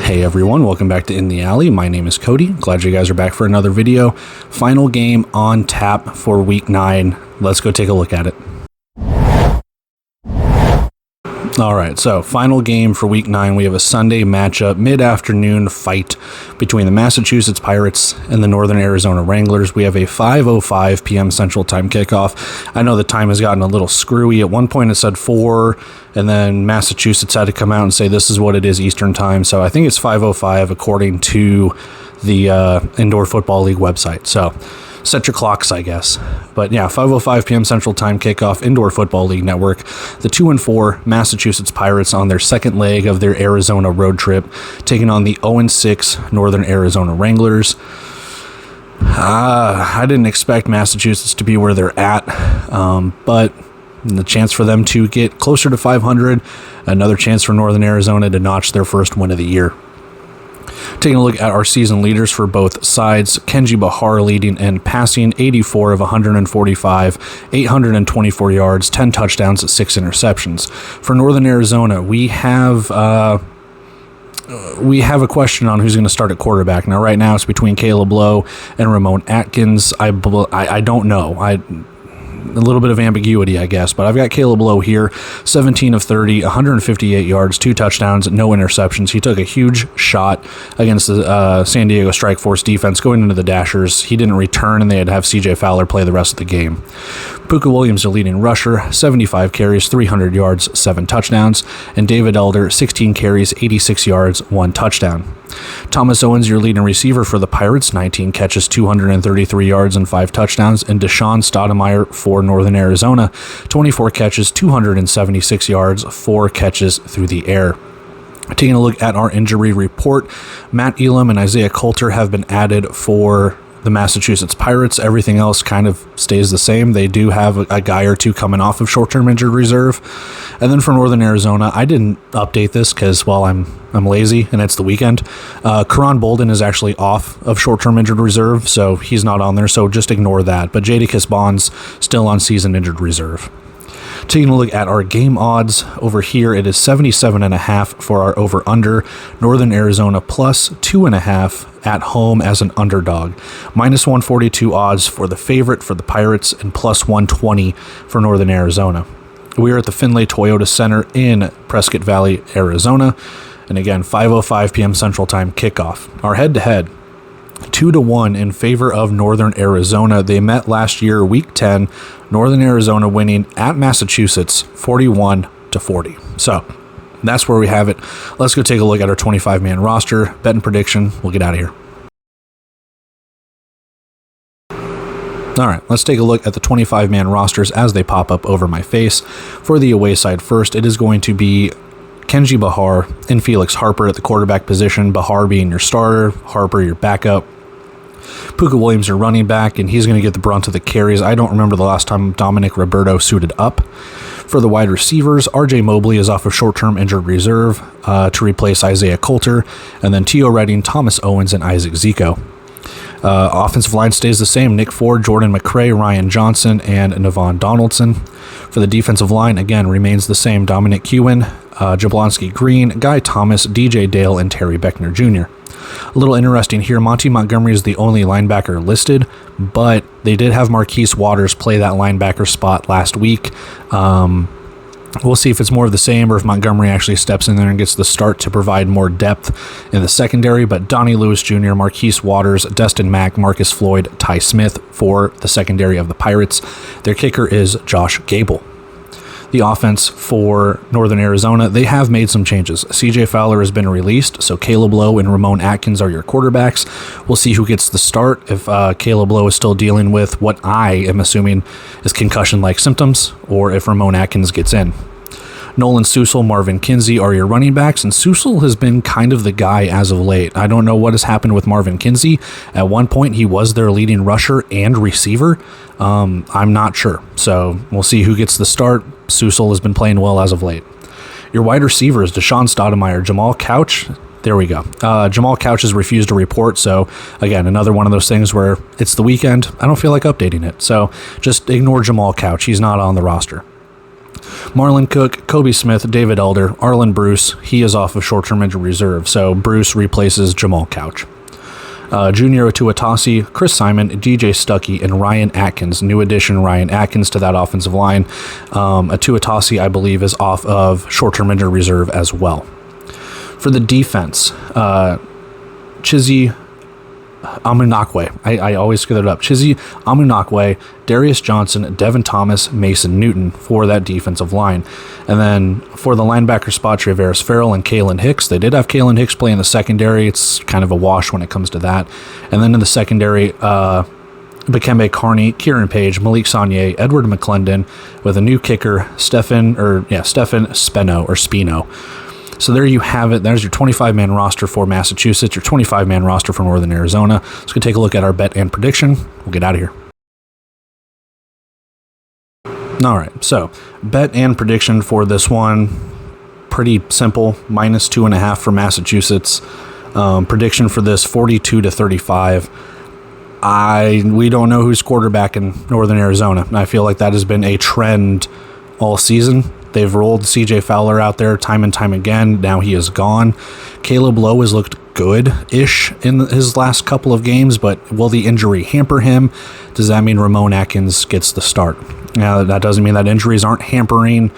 Hey everyone, welcome back to In the Alley. My name is Cody. Glad you guys are back for another video. Final game on tap for week 9. Let's go take a look at it. Alright, so final game for week 9. We have a Sunday matchup, mid-afternoon fight between the Massachusetts Pirates and the Northern Arizona Wranglers. We have a 5:05 p.m. Central Time kickoff. I know the time has gotten a little screwy. At one point it said 4, and then Massachusetts had to come out and say this is what it is Eastern Time. So I think it's 5:05 according to the Indoor Football League website. So set your clocks, I guess. But yeah, 5:05 p.m. Central Time kickoff, Indoor Football League Network. The 2-4 Massachusetts Pirates on their second leg of their Arizona road trip, taking on the 0-6 Northern Arizona Wranglers. I didn't expect Massachusetts to be where they're at, but the chance for them to get closer to 500, another chance for Northern Arizona to notch their first win of the year. Taking a look at our season leaders for both sides, Kenji Bahar leading in passing, 84 of 145, 824 yards, 10 touchdowns, 6 interceptions. For Northern Arizona, we have a question on who's going to start at quarterback. Now, right now, it's between Caleb Lowe and Ramon Atkins. I don't know. A little bit of ambiguity, I guess, but I've got Caleb Lowe here, 17 of 30, 158 yards, 2 touchdowns, no interceptions. He took a huge shot against the San Diego Strike Force defense going into the Dashers. He didn't return, and they had to have CJ Fowler play the rest of the game. Puka Williams, the leading rusher, 75 carries, 300 yards, 7 touchdowns, and David Elder, 16 carries, 86 yards, 1 touchdown. Thomas Owens, your leading receiver for the Pirates, 19 catches, 233 yards, and 5 touchdowns, and Deshaun Stoudemire for Northern Arizona, 24 catches, 276 yards, 4 catches through the air. Taking a look at our injury report, Matt Elam and Isaiah Coulter have been added for the Massachusetts Pirates. Everything else kind of stays the same. They do have a guy or two coming off of short-term injured reserve. And then for Northern Arizona, I didn't update this because, well, I'm lazy and it's the weekend. Karan Bolden is actually off of short-term injured reserve, so he's not on there, so just ignore that. But Jadakiss Bonds still on season injured reserve. Taking a look at our game odds over here, it is 77.5 for our over-under. Northern Arizona plus 2.5 at home as an underdog. Minus 142 odds for the favorite for the Pirates and plus 120 for Northern Arizona. We are at the Finlay Toyota Center in Prescott Valley, Arizona. And again, 5:05 p.m. Central Time kickoff. Our head-to-head, 2-1 in favor of Northern Arizona. They met last year, week 10, Northern Arizona winning at Massachusetts 41-40. So that's where we have it. Let's go take a look at our 25-man roster. Bet and prediction. We'll get out of here. All right, let's take a look at the 25-man rosters as they pop up over my face. For the away side first, it is going to be Kenji Bahar and Felix Harper at the quarterback position, Bahar being your starter, Harper your backup. Puka Williams your running back, and he's going to get the brunt of the carries. I don't remember the last time Dominic Roberto suited up. For the wide receivers, RJ Mobley is off of short-term injured reserve to replace Isaiah Coulter, and then Tio Redding, Thomas Owens, and Isaac Zico. Offensive line stays the same. Nick Ford, Jordan McCray, Ryan Johnson, and Navon Donaldson. For the defensive line, again, remains the same. Dominic Kewen, Jablonski Green, Guy Thomas, DJ Dale, and Terry Beckner Jr. A little interesting here, Monty Montgomery is the only linebacker listed, but they did have Marquise Waters play that linebacker spot last week. We'll see if it's more of the same or if Montgomery actually steps in there and gets the start to provide more depth in the secondary. But Donnie Lewis Jr., Marquise Waters, Destin Mack, Marcus Floyd, Ty Smith for the secondary of the Pirates. Their kicker is Josh Gable. The offense for Northern Arizona, they have made some changes. CJ Fowler has been released, so Caleb Lowe and Ramon Atkins are your quarterbacks. We'll see who gets the start if Caleb Lowe is still dealing with what I am assuming is concussion-like symptoms, or if Ramon Atkins gets in. Nolan Susel, Marvin Kinsey are your running backs, and Susel has been kind of the guy as of late. I don't know what has happened with Marvin Kinsey. At one point, he was their leading rusher and receiver. I'm not sure, so we'll see who gets the start. Susel has been playing well as of late. Your wide receivers, Deshaun Stoudemire, Jamal Couch. There we go. Jamal Couch has refused to report, so again, another one of those things where it's the weekend. I don't feel like updating it, so just ignore Jamal Couch. He's not on the roster. Marlon Cook, Kobe Smith, David Elder, Arlen Bruce, he is off of short-term injury reserve, so Bruce replaces Jamal Couch. Junior Tuatasi, Chris Simon, DJ Stuckey, and Ryan Atkins. New addition, Ryan Atkins, to that offensive line. Tuatasi, I believe, is off of short-term injury reserve as well. For the defense, Chizzy Amunakwe. I always screw that up. Chizzy Amunakwe, Darius Johnson, Devin Thomas, Mason Newton for that defensive line. And then for the linebacker spot, Travaris Farrell and Kalen Hicks. They did have Kalen Hicks play in the secondary. It's kind of a wash when it comes to that. And then in the secondary, Bakembe Carney, Kieran Page, Malik Saunier, Edward McClendon, with a new kicker, Stefan Spino. So there you have it. There's your 25-man roster for Massachusetts, your 25-man roster for Northern Arizona. Let's go take a look at our bet and prediction. We'll get out of here. All right, so bet and prediction for this one, pretty simple, -2.5 for Massachusetts. Prediction for this, 42-35. We don't know who's quarterback in Northern Arizona. I feel like that has been a trend all season. They've rolled CJ Fowler out there time and time again. Now he is gone. Caleb Lowe has looked good-ish in his last couple of games, but will the injury hamper him? Does that mean Ramon Atkins gets the start? Now, that doesn't mean that injuries aren't hampering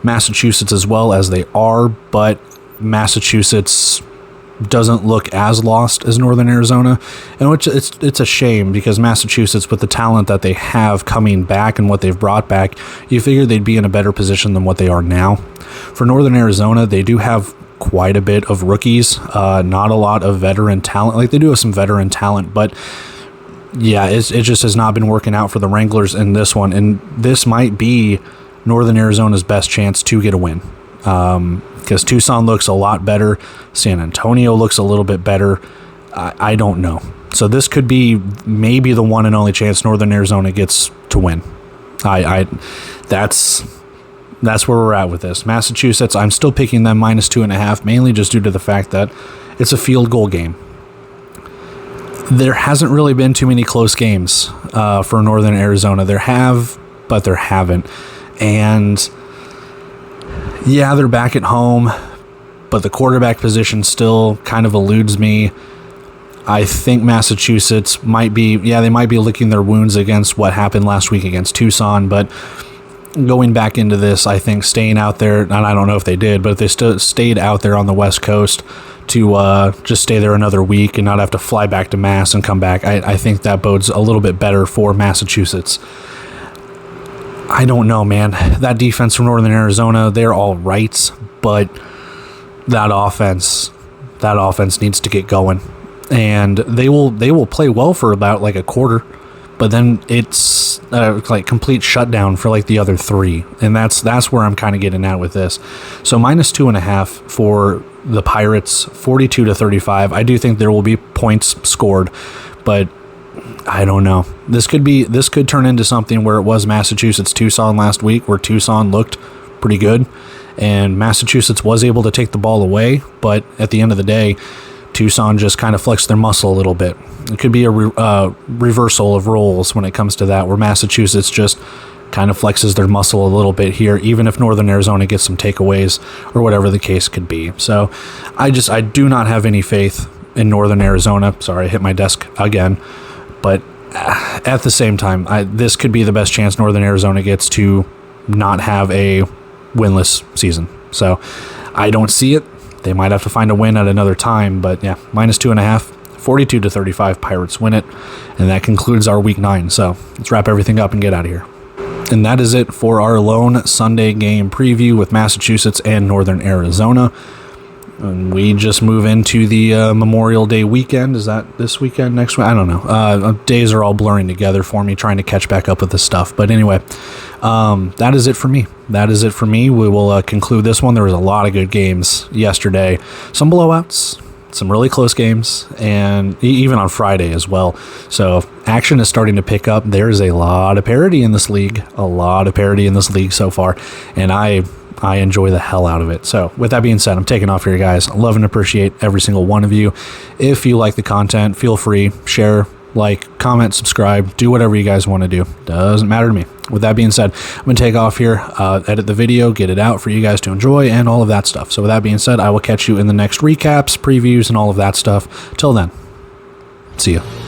Massachusetts as well as they are, but Massachusetts doesn't look as lost as Northern Arizona, and which it's a shame, because Massachusetts, with the talent that they have coming back and what they've brought back, you figure they'd be in a better position than what they are now. For Northern Arizona, they do have quite a bit of rookies, not a lot of veteran talent. Like, they do have some veteran talent, but yeah, it just has not been working out for the Wranglers in this one, and this might be Northern Arizona's best chance to get a win. Because Tucson looks a lot better. San Antonio looks a little bit better. I don't know. So this could be maybe the one and only chance Northern Arizona gets to win. That's where we're at with this. Massachusetts, I'm still picking them -2.5, mainly just due to the fact that it's a field goal game. There hasn't really been too many close games for Northern Arizona. There have, but there haven't. And yeah, they're back at home, but the quarterback position still kind of eludes me. I think Massachusetts might be licking their wounds against what happened last week against Tucson, but going back into this, I think staying out there, and I don't know if they did, but if they stayed out there on the West Coast to just stay there another week and not have to fly back to Mass and come back, I think that bodes a little bit better for Massachusetts. I don't know, man. That defense from Northern Arizona, they're all right, but that offense needs to get going. And they will play well for about like a quarter, but then it's like complete shutdown for like the other three. And that's where I'm kind of getting at with this. So -2.5 for the Pirates, 42-35. I do think there will be points scored, but I don't know. This could turn into something where it was Massachusetts-Tucson last week, where Tucson looked pretty good, and Massachusetts was able to take the ball away, but at the end of the day, Tucson just kind of flexed their muscle a little bit. It could be a reversal of roles when it comes to that, where Massachusetts just kind of flexes their muscle a little bit here, even if Northern Arizona gets some takeaways or whatever the case could be. So I do not have any faith in Northern Arizona. Sorry, I hit my desk again. But at the same time, this could be the best chance Northern Arizona gets to not have a winless season. So I don't see it. They might have to find a win at another time. But yeah, -2.5, 42-35, Pirates win it. And that concludes our Week 9. So let's wrap everything up and get out of here. And that is it for our lone Sunday game preview with Massachusetts and Northern Arizona. And we just move into the Memorial Day weekend. Is that this weekend, next week? I don't know. Days are all blurring together for me, trying to catch back up with this stuff. But anyway, that is it for me. We will conclude this one. There was a lot of good games yesterday. Some blowouts, some really close games, and even on Friday as well. So action is starting to pick up. There's a lot of parity in this league. So far. And I enjoy the hell out of it. So with that being said, I'm taking off here, guys. I love and appreciate every single one of you. If you like the content, feel free, share, like, comment, subscribe, do whatever you guys want to do. Doesn't matter to me. With that being said, I'm going to take off here, edit the video, get it out for you guys to enjoy, and all of that stuff. So with that being said, I will catch you in the next recaps, previews, and all of that stuff. Till then, see ya.